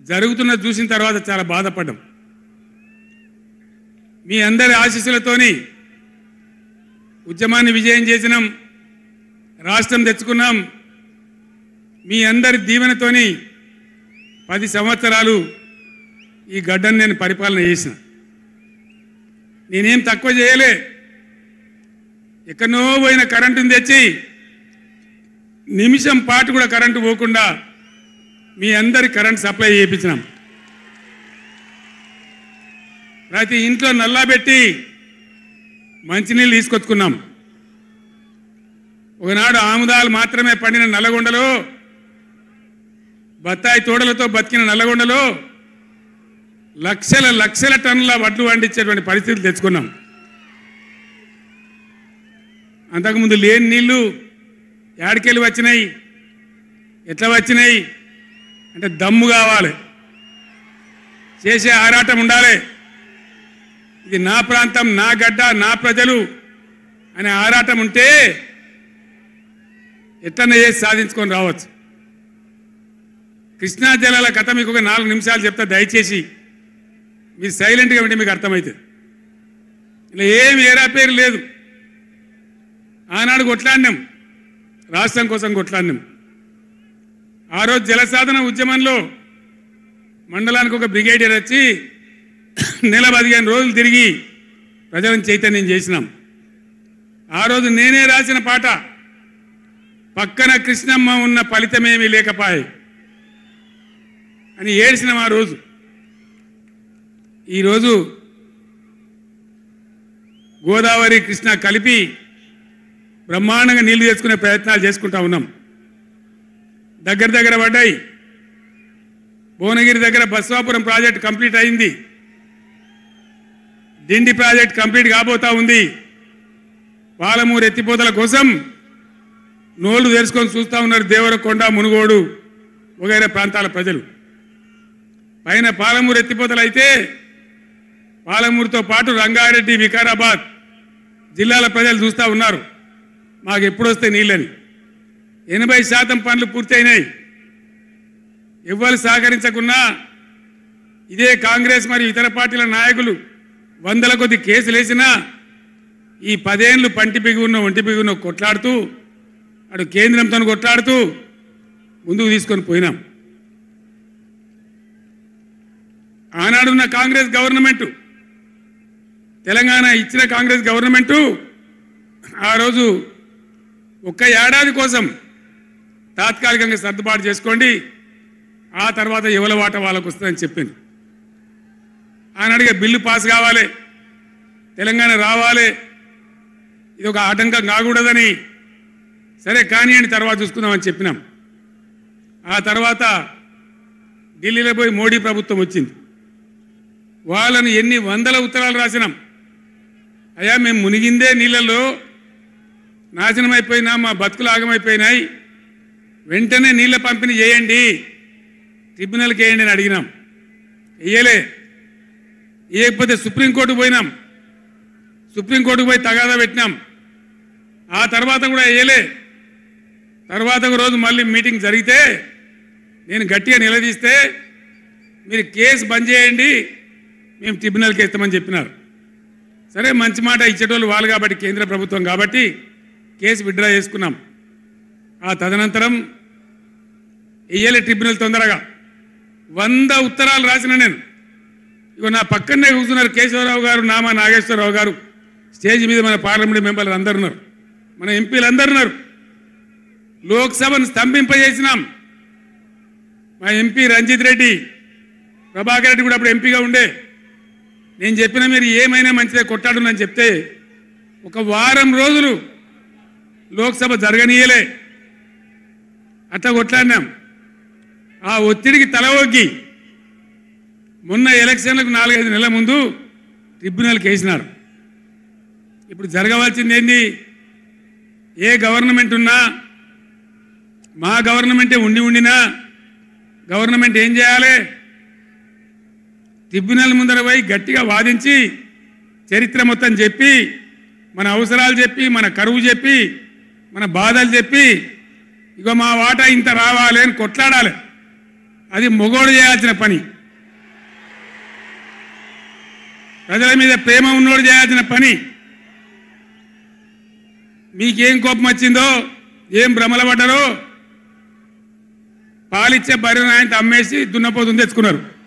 జరుగుతున్న చూసిన తర్వాత చాలా బాధపడ్డాం. మీ అందరి ఆశీస్సులతోని ఉద్యమాన్ని విజయం చేసినాం, రాష్ట్రం తెచ్చుకున్నాం. మీ అందరి దీవెనతోని 10 సంవత్సరాలు ఈ గడ్డను నేను పరిపాలన చేసిన. నేనేం తక్కువ చేయలే. ఎక్కడో పోయిన కరెంటుని తెచ్చి నిమిషం పాటు కూడా కరెంటు పోకుండా మీ అందరి కరెంట్ సప్లై చేయించినాం. ప్రతి ఇంట్లో నల్లా పెట్టి మంచినీళ్ళు తీసుకొచ్చుకున్నాం. ఒకనాడు ఆముదాలు మాత్రమే పండిన నల్లగొండలో, బత్తాయి తోడలతో బతికిన నల్లగొండలో లక్షల లక్షల టన్నుల వడ్లు పండించేటువంటి పరిస్థితులు తెచ్చుకున్నాం. అంతకుముందు లేని నీళ్లు యాడికెళ్ళి వచ్చినాయి, ఎట్లా వచ్చినాయి అంటే దమ్ము కావాలి, చేసే ఆరాటం ఉండాలి. ఇది నా ప్రాంతం, నా గడ్డ, నా ప్రజలు అనే ఆరాటం ఉంటే ఎట్లన్నా చేసి సాధించుకొని రావచ్చు. కృష్ణా జలాల కథ మీకు ఒక 4 నిమిషాలు చెప్తా, దయచేసి మీరు సైలెంట్గా ఉంటే మీకు అర్థమవుతుంది. ఇలా ఏమి ఏరా పేరు లేదు. ఆనాడు కొట్లాడినాం, రాష్ట్రం కోసం కొట్లాడినాం. ఆ రోజు జలసాధన ఉద్యమంలో మండలానికి ఒక బ్రిగేడియర్ వచ్చి నెల 15 రోజులు తిరిగి ప్రజలను చైతన్యం చేసినాం. ఆ రోజు నేనే రాసిన పాట, పక్కన కృష్ణమ్మ ఉన్న ఫలితమేమీ లేకపాయే అని ఏడ్చినాం ఆ రోజు. ఈరోజు గోదావరి కృష్ణ కలిపి బ్రహ్మాండంగా నీళ్లు తెచ్చుకునే ప్రయత్నాలు చేసుకుంటా ఉన్నాం. దగ్గర పడ్డాయి. భువనగిరి దగ్గర బస్వాపురం ప్రాజెక్ట్ కంప్లీట్ అయింది. డిండి ప్రాజెక్ట్ కంప్లీట్ కాబోతా ఉంది. పాలమూరు ఎత్తిపోతల కోసం నోళ్లు తెరుచుకొని చూస్తూ ఉన్నారు దేవరకొండ, మునుగోడు వగైరా ప్రాంతాల ప్రజలు. పైన పాలమూరు ఎత్తిపోతలు అయితే పాలమూరుతో పాటు రంగారెడ్డి, వికారాబాద్ జిల్లాల ప్రజలు చూస్తూ ఉన్నారు మాకు ఎప్పుడు వస్తే నీళ్ళని. 80% పనులు పూర్తయినాయి. ఎవ్వరు సహకరించకున్నా ఇదే కాంగ్రెస్ మరియు ఇతర పార్టీల నాయకులు 100ల కొద్ది కేసులు వేసినా ఈ 10 ఏళ్ళు పంటి బిగున్న ఒంటి బిగున్న కొట్లాడుతూ అటు కేంద్రంతో కొట్లాడుతూ ముందుకు తీసుకొని పోయినాం. ఆనాడున్న కాంగ్రెస్ గవర్నమెంటు, తెలంగాణ ఇచ్చిన కాంగ్రెస్ గవర్నమెంటు ఆ రోజు ఒక్క ఏడాది కోసం తాత్కాలికంగా సర్దుబాటు చేసుకోండి, ఆ తర్వాత ఎవరి వాట వాళ్ళకు వస్తుందని చెప్పింది. ఆనాడుగా బిల్లు పాస్ కావాలి, తెలంగాణ రావాలి, ఇది ఒక ఆటంకం కాకూడదని సరే కానివ్వండి తర్వాత చూసుకుందామని చెప్పినాం. ఆ తర్వాత ఢిల్లీలో పోయి మోడీ ప్రభుత్వం వచ్చింది. వాళ్ళని ఎన్ని 100ల ఉత్తరాలు రాసినాం. అయ్యా మేము మునిగిందే నీళ్ళలో నాశనం అయిపోయినా, మా బతుకులు ఆగమైపోయినాయి, వెంటనే నీళ్ళ పంపిణీ చేయండి, ట్రిబ్యునల్కి వేయండి అని అడిగినాం. వేయలే. వేయకపోతే సుప్రీంకోర్టుకు పోయినాం. సుప్రీంకోర్టుకు పోయి తగాదా పెట్టినాం. ఆ తర్వాత కూడా వేయలే. తర్వాత ఒక రోజు మళ్ళీ మీటింగ్ జరిగితే నేను గట్టిగా నిలదీస్తే మీరు కేసు బంద్ చేయండి, మేము ట్రిబ్యునల్కి ఇస్తామని చెప్పినారు. సరే మంచి మాట ఇచ్చేటోళ్ళు వాళ్ళు కాబట్టి, కేంద్ర ప్రభుత్వం కాబట్టి కేసు విత్డ్రా చేసుకున్నాం. ఆ తదనంతరం వేయలే ట్రిబ్యునల్ తొందరగా. 100 ఉత్తరాలు రాసిన నేను. ఇగో నా పక్కనే కూర్చున్నారు కేశవరావు గారు, నామా నాగేశ్వరరావు గారు, స్టేజ్ మీద మన పార్లమెంట్ మెంబర్లు అందరు ఉన్నారు, మన ఎంపీలు అందరు ఉన్నారు. లోక్సభను స్తంభింపజేసినాం. మా ఎంపీ రంజిత్ రెడ్డి, ప్రభాకర్ రెడ్డి కూడా అప్పుడు ఎంపీగా ఉండే. నేను చెప్పిన మీరు ఏమైనా మంచిదే కొట్టాడునని చెప్తే ఒక వారం రోజులు లోక్సభ జరగనీయలే. అట్లా కొట్లాడినాం. ఆ ఒత్తిడికి తల ఒగ్గి మొన్న ఎలక్షన్లకు 4-5 నెలల ముందు ట్రిబ్యునల్కి వేసినారు. ఇప్పుడు జరగవలసింది ఏంది? ఏ గవర్నమెంట్ ఉన్నా, మా గవర్నమెంటే ఉండినా గవర్నమెంట్ ఏం చేయాలి? ట్రిబ్యునల్ ముందర పోయి గట్టిగా వాదించి చరిత్ర మొత్తం చెప్పి, మన అవసరాలు చెప్పి, మన కరువు చెప్పి, మన బాధలు చెప్పి, ఇగో మా వాటా ఇంత రావాలి అని కొట్లాడాలి. అది మొగోడు చేయాల్సిన పని. ప్రజల మీద ప్రేమ ఉన్నోడు చేయాల్సిన పని. మీకేం కోపం వచ్చిందో, ఏం భ్రమల పడ్డారో, పాలిచ్చే బర్రెను ఆయన అమ్మేసి దున్నపోతుని తెచ్చుకున్నారు.